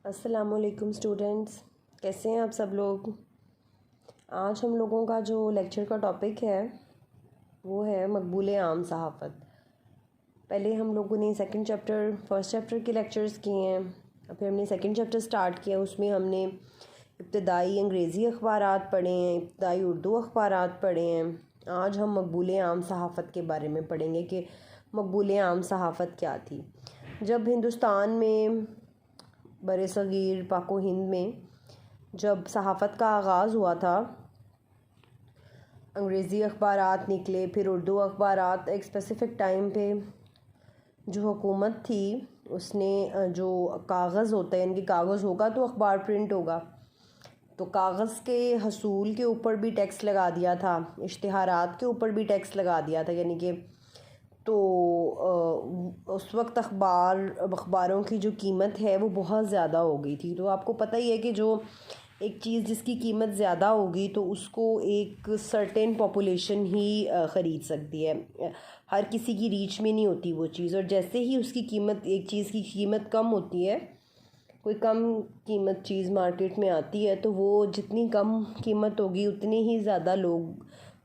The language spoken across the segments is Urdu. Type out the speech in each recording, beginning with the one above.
السلام علیکم اسٹوڈنٹس، کیسے ہیں آپ سب لوگ؟ آج ہم لوگوں کا جو لیکچر کا ٹاپک ہے وہ ہے مقبول عام صحافت۔ پہلے ہم لوگوں نے فرسٹ چیپٹر کے لیکچرز کیے ہیں، پھر ہم نے سیکنڈ چیپٹر سٹارٹ کیا۔ اس میں ہم نے ابتدائی انگریزی اخبارات پڑھے ہیں، ابتدائی اردو اخبارات پڑھے ہیں۔ آج ہم مقبول عام صحافت کے بارے میں پڑھیں گے کہ مقبول عام صحافت کیا تھی۔ جب ہندوستان میں بر صغیر پاک و ہند میں جب صحافت کا آغاز ہوا تھا، انگریزی اخبارات نکلے، پھر اردو اخبارات۔ ایک اسپیسیفک ٹائم پہ جو حکومت تھی اس نے جو کاغذ ہوتا ہے، یعنی کہ کاغذ ہوگا تو اخبار پرنٹ ہوگا، تو کاغذ کے حصول کے اوپر بھی ٹیکس لگا دیا تھا، اشتہارات کے اوپر بھی ٹیکس لگا دیا تھا، یعنی کہ تو اس وقت اخباروں کی جو قیمت ہے وہ بہت زیادہ ہو گئی تھی۔ تو آپ کو پتہ ہی ہے کہ جو ایک چیز جس کی قیمت زیادہ ہوگی تو اس کو ایک سرٹین پاپولیشن ہی خرید سکتی ہے، ہر کسی کی ریچ میں نہیں ہوتی وہ چیز۔ اور جیسے ہی اس کی قیمت، ایک چیز کی قیمت کم ہوتی ہے، کوئی کم قیمت چیز مارکیٹ میں آتی ہے، تو وہ جتنی کم قیمت ہوگی اتنے ہی زیادہ لوگ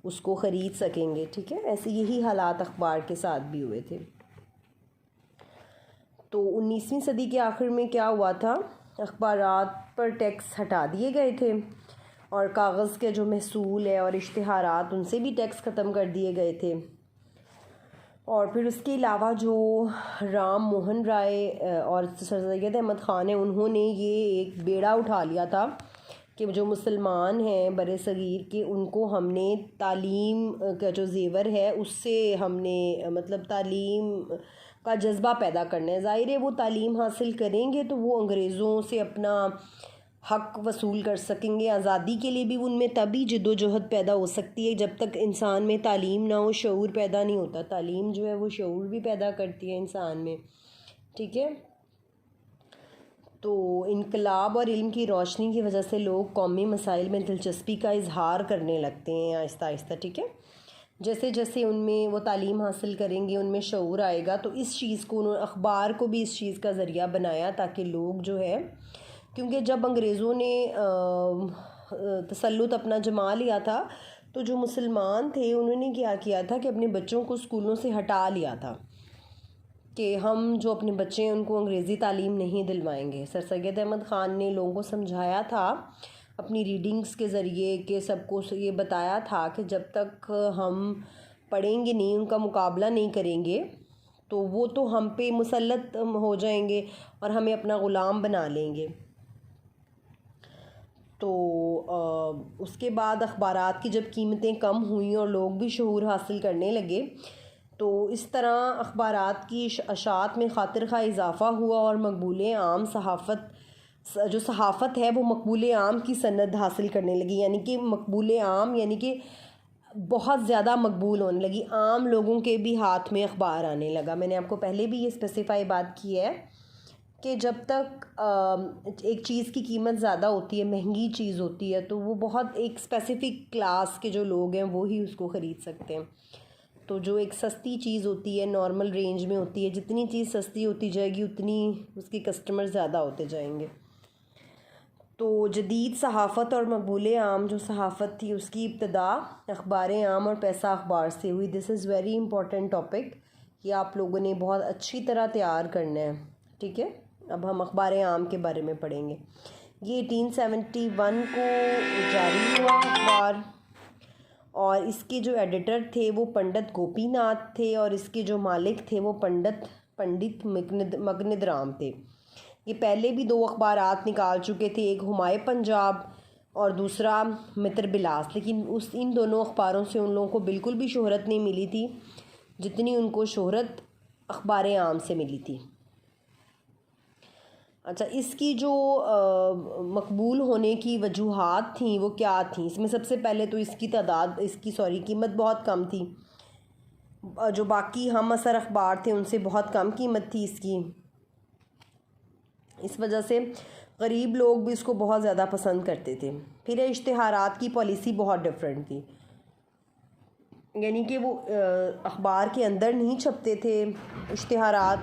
اس کو خرید سکیں گے، ٹھیک ہے۔ ایسے یہی حالات اخبار کے ساتھ بھی ہوئے تھے۔ تو 19ویں صدی کے آخر میں کیا ہوا تھا، اخبارات پر ٹیکس ہٹا دیے گئے تھے، اور کاغذ کے جو محصول ہے اور اشتہارات ان سے بھی ٹیکس ختم کر دیے گئے تھے۔ اور پھر اس کے علاوہ جو رام موہن رائے اور سر سید احمد خان ہیں، انہوں نے یہ ایک بیڑا اٹھا لیا تھا کہ جو مسلمان ہیں بر صغیر کے، ان کو ہم نے تعلیم کا جو زیور ہے اس سے ہم نے مطلب تعلیم کا جذبہ پیدا کرنا ہے۔ ظاہر ہے وہ تعلیم حاصل کریں گے تو وہ انگریزوں سے اپنا حق وصول کر سکیں گے۔ آزادی کے لیے بھی ان میں تبھی جد و جہد پیدا ہو سکتی ہے جب تک انسان میں تعلیم نہ ہو، شعور پیدا نہیں ہوتا۔ تعلیم جو ہے وہ شعور بھی پیدا کرتی ہے انسان میں، ٹھیک ہے۔ تو انقلاب اور علم کی روشنی کی وجہ سے لوگ قومی مسائل میں دلچسپی کا اظہار کرنے لگتے ہیں آہستہ آہستہ، ٹھیک ہے۔ جیسے جیسے ان میں وہ تعلیم حاصل کریں گے، ان میں شعور آئے گا، تو اس چیز کو اخبار کو بھی اس چیز کا ذریعہ بنایا تاکہ لوگ جو ہے، کیونکہ جب انگریزوں نے تسلط اپنا جما لیا تھا تو جو مسلمان تھے انہوں نے کیا کیا تھا کہ اپنے بچوں کو اسکولوں سے ہٹا لیا تھا کہ ہم جو اپنے بچے ہیں ان کو انگریزی تعلیم نہیں دلوائیں گے۔ سر سید احمد خان نے لوگوں کو سمجھایا تھا اپنی ریڈنگز کے ذریعے، کہ سب کو یہ بتایا تھا کہ جب تک ہم پڑھیں گے نہیں، ان کا مقابلہ نہیں کریں گے، تو وہ تو ہم پہ مسلط ہو جائیں گے اور ہمیں اپنا غلام بنا لیں گے۔ تو اس کے بعد اخبارات کی جب قیمتیں کم ہوئیں اور لوگ بھی شعور حاصل کرنے لگے، تو اس طرح اخبارات کی اشاعت میں خاطر خواہ اضافہ ہوا، اور مقبول عام جو صحافت ہے وہ مقبول عام کی سند حاصل کرنے لگی، یعنی کہ مقبول عام یعنی کہ بہت زیادہ مقبول ہونے لگی، عام لوگوں کے بھی ہاتھ میں اخبار آنے لگا۔ میں نے آپ کو پہلے بھی یہ اسپیسیفائی بات کی ہے کہ جب تک ایک چیز کی قیمت زیادہ ہوتی ہے، مہنگی چیز ہوتی ہے، تو وہ بہت ایک اسپیسیفک کلاس کے جو لوگ ہیں وہی اس کو خرید سکتے ہیں۔ تو جو ایک سستی چیز ہوتی ہے، نارمل رینج میں ہوتی ہے، جتنی چیز سستی ہوتی جائے گی اتنی اس کے کسٹمر زیادہ ہوتے جائیں گے۔ تو جدید صحافت اور مقبول عام جو صحافت تھی اس کی ابتدا اخبار عام اور پیسہ اخبار سے ہوئی۔ دس از ویری امپورٹنٹ ٹاپک، یہ آپ لوگوں نے بہت اچھی طرح تیار کرنا ہے، ٹھیک ہے۔ اب ہم اخبار عام کے بارے میں پڑھیں گے۔ یہ 1871 کو جاری ہوا اخبار، اور اس کے جو ایڈیٹر تھے وہ پنڈت گوپی ناتھ تھے، اور اس کے جو مالک تھے وہ پنڈت مگند رام تھے۔ یہ پہلے بھی 2 اخبارات نکال چکے تھے، ایک ہمائے پنجاب اور دوسرا متر بلاس، لیکن ان دونوں اخباروں سے ان لوگوں کو بالکل بھی شہرت نہیں ملی تھی جتنی ان کو شہرت اخبار عام سے ملی تھی۔ اچھا، اس کی جو مقبول ہونے کی وجوہات تھیں وہ کیا تھیں؟ اس میں سب سے پہلے تو اس کی قیمت بہت کم تھی، جو باقی ہم اثر اخبار تھے ان سے بہت کم قیمت تھی اس کی، اس وجہ سے غریب لوگ بھی اس کو بہت زیادہ پسند کرتے تھے۔ پھر اشتہارات کی پالیسی بہت ڈیفرنٹ تھی، یعنی کہ وہ اخبار کے اندر نہیں چھپتے تھے اشتہارات،